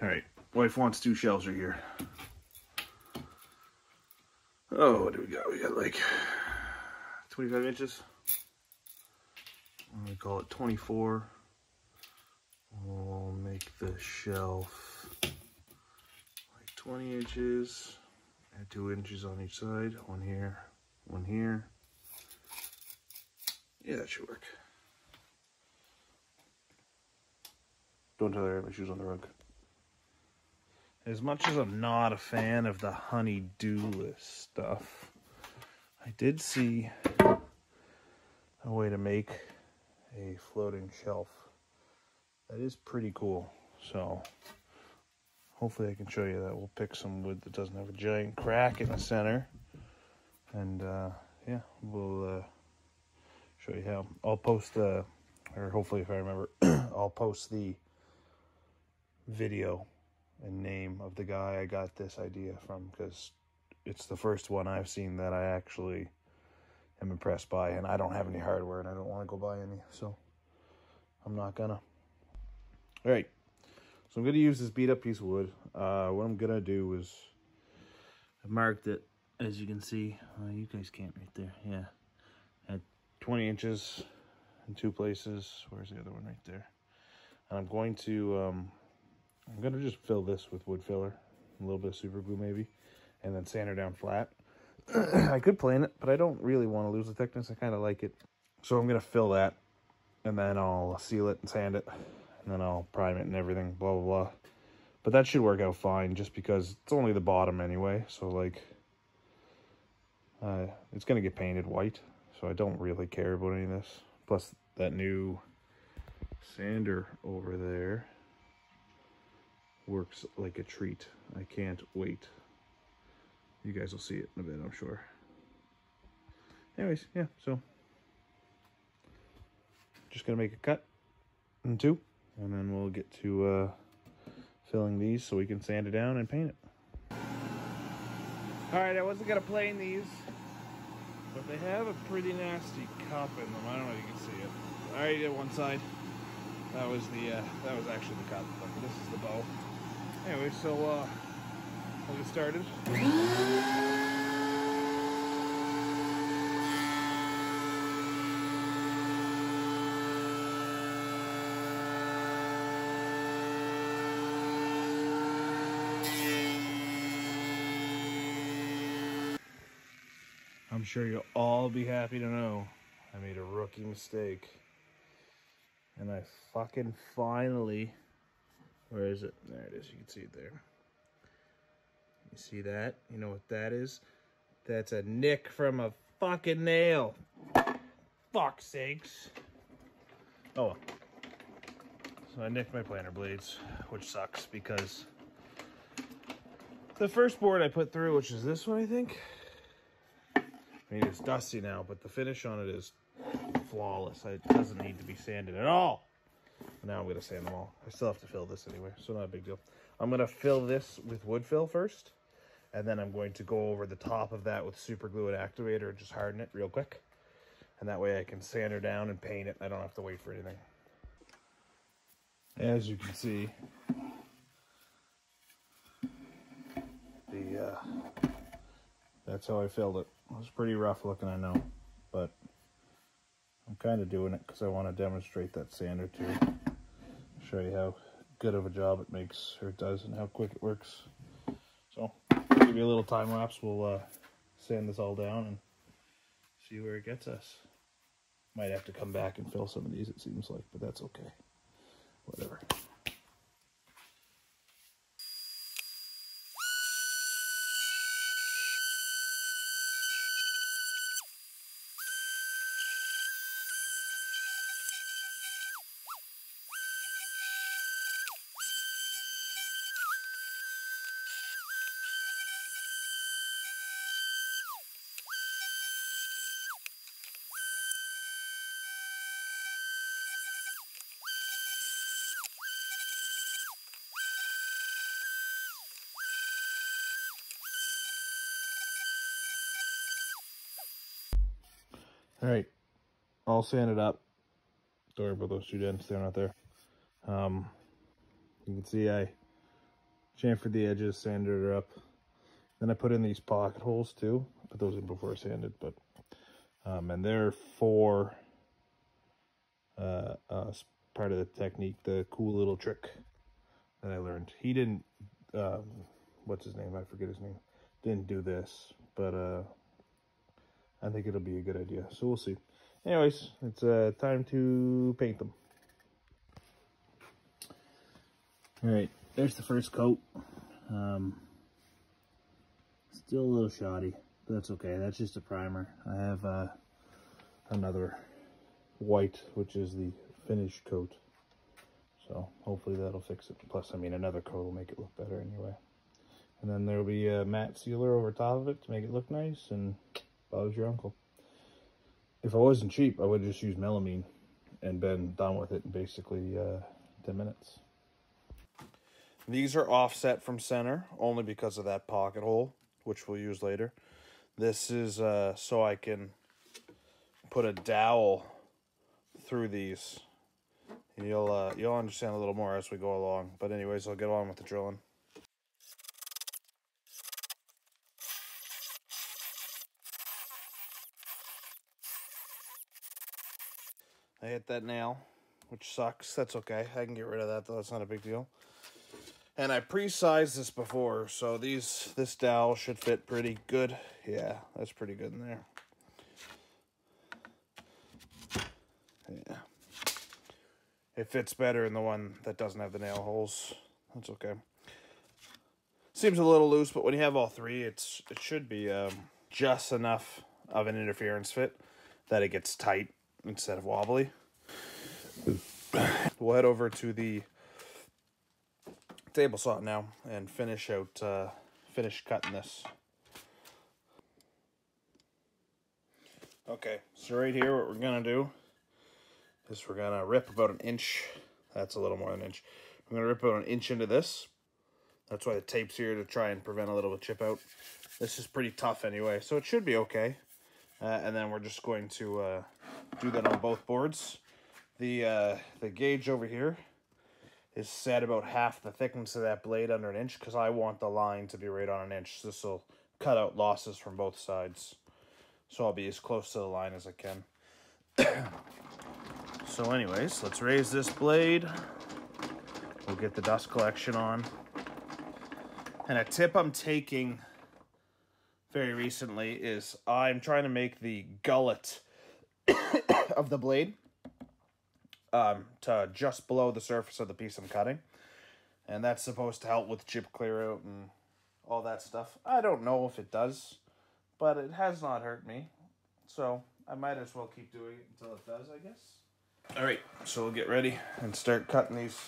All right, wife wants 2 shelves right here. Oh, what do we got? We got like 25 inches. We call it 24. We'll make the shelf like 20 inches. Add 2 inches on each side. One here, one here. Yeah, that should work. Don't tell her I have my shoes on the rug. As much as I'm not a fan of the honey-do list stuff, I did see a way to make a floating shelf that is pretty cool. So hopefully I can show you that. We'll pick some wood that doesn't have a giant crack in the center, and yeah, we'll show you how. I'll post or hopefully if I remember, I'll post the video and name of the guy I got this idea from, because it's the first one I've seen that I actually am impressed by, and I don't have any hardware and I don't want to go buy any, so I'm not gonna. All right, so I'm gonna use this beat up piece of wood. What I'm gonna do is I marked it, as you can see. You guys can't right there. Yeah, at 20 inches in 2 places. Where's the other one? Right there. And I'm going to just fill this with wood filler, a little bit of super glue maybe, and then sand her down flat. I could plane it, but I don't really want to lose the thickness. I kind of like it. So I'm going to fill that, and then I'll seal it and sand it, and then I'll prime it and everything, blah, blah, blah. But that should work out fine, just because it's only the bottom anyway. So, like, it's going to get painted white, so I don't really care about any of this. Plus, that new sander over there works like a treat. I can't wait. You guys will see it in a bit, I'm sure. Anyways, yeah, so just gonna make a cut in 2, and then we'll get to filling these so we can sand it down and paint it. All right, I wasn't gonna plane these, but they have a pretty nasty cup in them. I don't know if you can see it. I already did one side. That was actually the cup, but this is the bow. Anyway, so we'll get started. I'm sure you'll all be happy to know I made a rookie mistake. And I fucking finally... Where is it? There it is. You can see it there. You see that? You know what that is? That's a nick from a fucking nail. Fuck's sakes. Oh well. So I nicked my planer blades, which sucks because the first board I put through, which is this one, I think. I mean, it's dusty now, but the finish on it is flawless. It doesn't need to be sanded at all. Now I'm going to sand them all. I still have to fill this anyway, so not a big deal. I'm going to fill this with wood fill first, and then I'm going to go over the top of that with super glue and activator and just harden it real quick. And that way I can sand her down and paint it. I don't have to wait for anything. As you can see, that's how I filled it. It was pretty rough looking, I know, but I'm kind of doing it because I want to demonstrate that sander too. Show you how good of a job it makes, or it does, and how quick it works. So, I'll give you a little time lapse. We'll sand this all down and see where it gets us. Might have to come back and fill some of these, it seems like, but that's okay. Whatever. All right, all sanded up. Sorry about those 2 dents, they're not there. You can see I chamfered the edges, sanded her up. Then I put in these pocket holes too. I put those in before I sanded, but and they're for part of the technique, the cool little trick that I learned. He didn't, what's his name? I forget his name. Didn't do this, but I think it'll be a good idea. So we'll see. Anyways, it's time to paint them. All right, there's the first coat. Still a little shoddy, but that's okay. That's just a primer. I have another white, which is the finished coat. So hopefully that'll fix it. Plus, I mean, another coat will make it look better anyway. And then there'll be a matte sealer over top of it to make it look nice. And if I was your uncle, if I wasn't cheap, I would have just used melamine and been done with it in basically 10 minutes. These are offset from center only because of that pocket hole, which we'll use later. This is so I can put a dowel through these. And you'll understand a little more as we go along. But anyways, I'll get on with the drilling. I hit that nail, which sucks. That's okay. I can get rid of that though. That's not a big deal. And I pre-sized this before, so this dowel should fit pretty good. Yeah, that's pretty good in there. Yeah. It fits better in the one that doesn't have the nail holes. That's okay. Seems a little loose, but when you have all three, it should be just enough of an interference fit that it gets tight instead of wobbly. We'll head over to the table saw now and finish cutting this. Okay, so right here what we're gonna do is we're gonna rip about an inch. That's a little more than an inch. We're gonna rip about an inch into this. That's why the tape's here, to try and prevent a little chip out. This is pretty tough anyway, so it should be okay. And then we're just going to do that on both boards. The gauge over here is set about half the thickness of that blade under an inch, because I want the line to be right on an inch. This will cut out losses from both sides. So I'll be as close to the line as I can. So anyways, let's raise this blade. We'll get the dust collection on. And a tip I'm taking very recently is I'm trying to make the gullet of the blade to just below the surface of the piece I'm cutting. And that's supposed to help with chip clear out and all that stuff. I don't know if it does, but it has not hurt me. So I might as well keep doing it until it does, I guess. All right, so we'll get ready and start cutting these.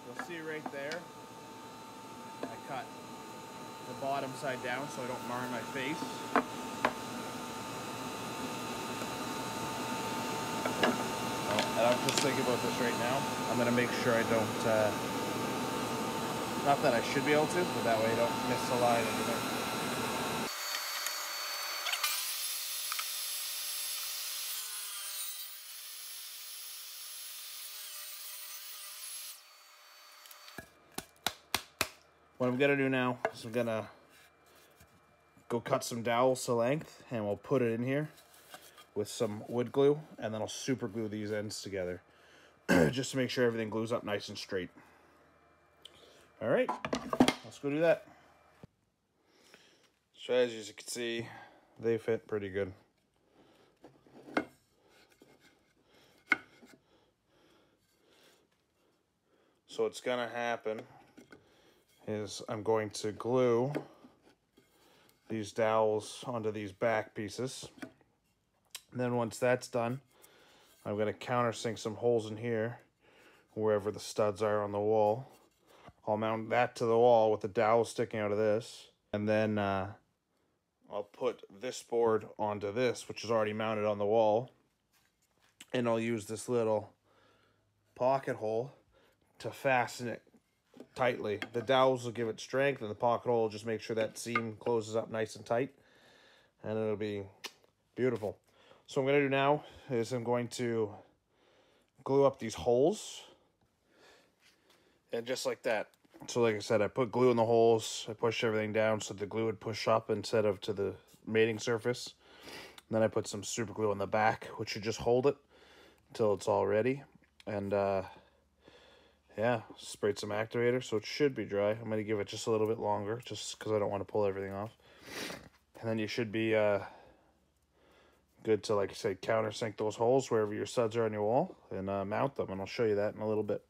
You'll see right there, I cut the bottom side down so I don't mar my face. And I'm just thinking about this right now. I'm going to make sure I don't, not that I should be able to, but that way I don't miss a line anyway. What I'm going to do now is I'm going to go cut some dowels to length, and we'll put it in here with some wood glue, and then I'll super glue these ends together just to make sure everything glues up nice and straight. All right, let's go do that. So as you can see, they fit pretty good. So what's gonna happen is I'm going to glue these dowels onto these back pieces. And then once that's done, I'm going to countersink some holes in here, wherever the studs are on the wall. I'll mount that to the wall with the dowel sticking out of this. And then I'll put this board onto this, which is already mounted on the wall. And I'll use this little pocket hole to fasten it tightly. The dowels will give it strength, and the pocket hole will just make sure that seam closes up nice and tight. and it'll be beautiful. So what I'm going to do now is I'm going to glue up these holes, and just like that. So like I said, I put glue in the holes, I pushed everything down so the glue would push up instead of to the mating surface. And then I put some super glue on the back, which should just hold it until it's all ready. And yeah, sprayed some activator, so it should be dry. I'm going to give it just a little bit longer, just because I don't want to pull everything off. And then you should be good to, like I said, countersink those holes wherever your studs are on your wall, and mount them, and I'll show you that in a little bit.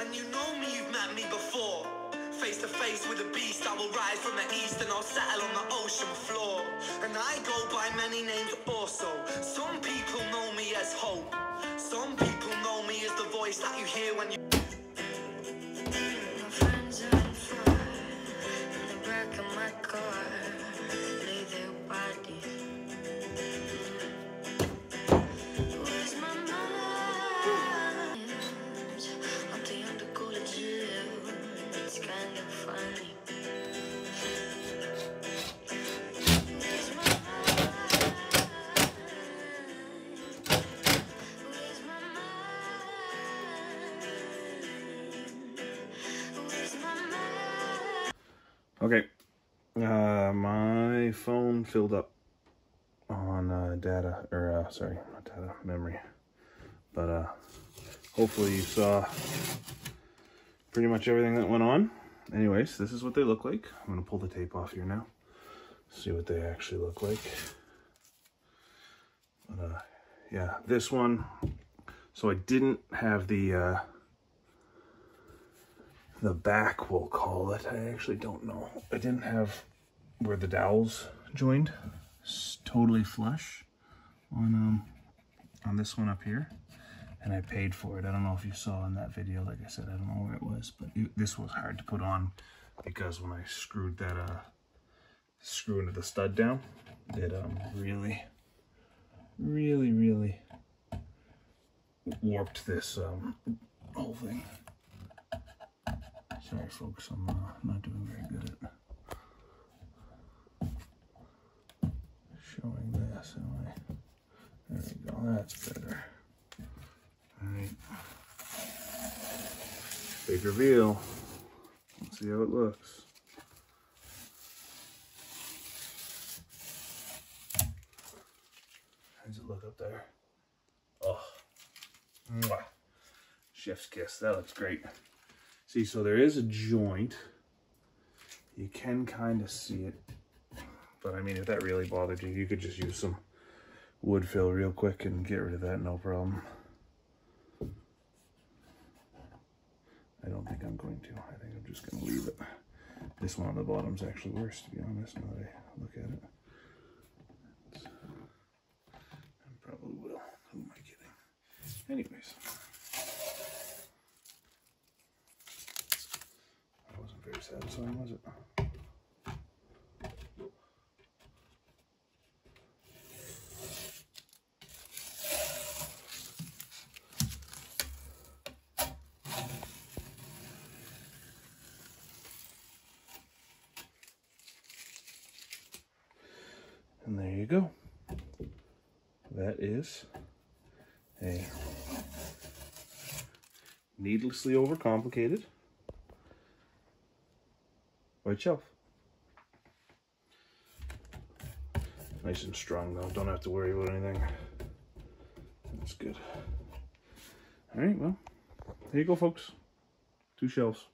And you know me, you've met me before. Face to face with a beast, I will rise from the east and I'll settle on the ocean floor. And I go by many names also. Some people know me as Hope. Some people know me as the voice that you hear when you... My friends are on fire in the back of my car. Lay their bodies. Where's my mind? I'm too young to go to jail. It's kind of funny. Where's my mind? Where's my mind? Where's my mind? Okay, my phone filled up on data, or sorry, not data, memory. But hopefully you saw pretty much everything that went on. Anyways, this is what they look like. I'm gonna pull the tape off here now, see what they actually look like. But yeah, this one, so I didn't have the back, we'll call it. I actually don't know. I didn't have where the dowels joined. It's totally flush on this one up here, and I paid for it. I don't know if you saw in that video. Like I said, I don't know where it was, but this was hard to put on because when I screwed that screw into the stud down, it really warped this whole thing. Sorry folks, I'm not doing very good at showing this, am I? There we go, that's better. Alright. Big reveal. Let's see how it looks. How does it look up there? Oh. Mwah. Chef's kiss, that looks great. See, so there is a joint. You can kind of see it. But I mean, if that really bothered you, you could just use some wood fill real quick and get rid of that, no problem. I don't think I'm going to. I think I'm just going to leave it. This one on the bottom's actually worse, to be honest, now that I look at it. I probably will. Who am I kidding? Anyways. That wasn't very satisfying, was it? And there you go. That is a needlessly overcomplicated white shelf. Nice and strong though, don't have to worry about anything. That's good. All right, well, there you go folks. 2 shelves.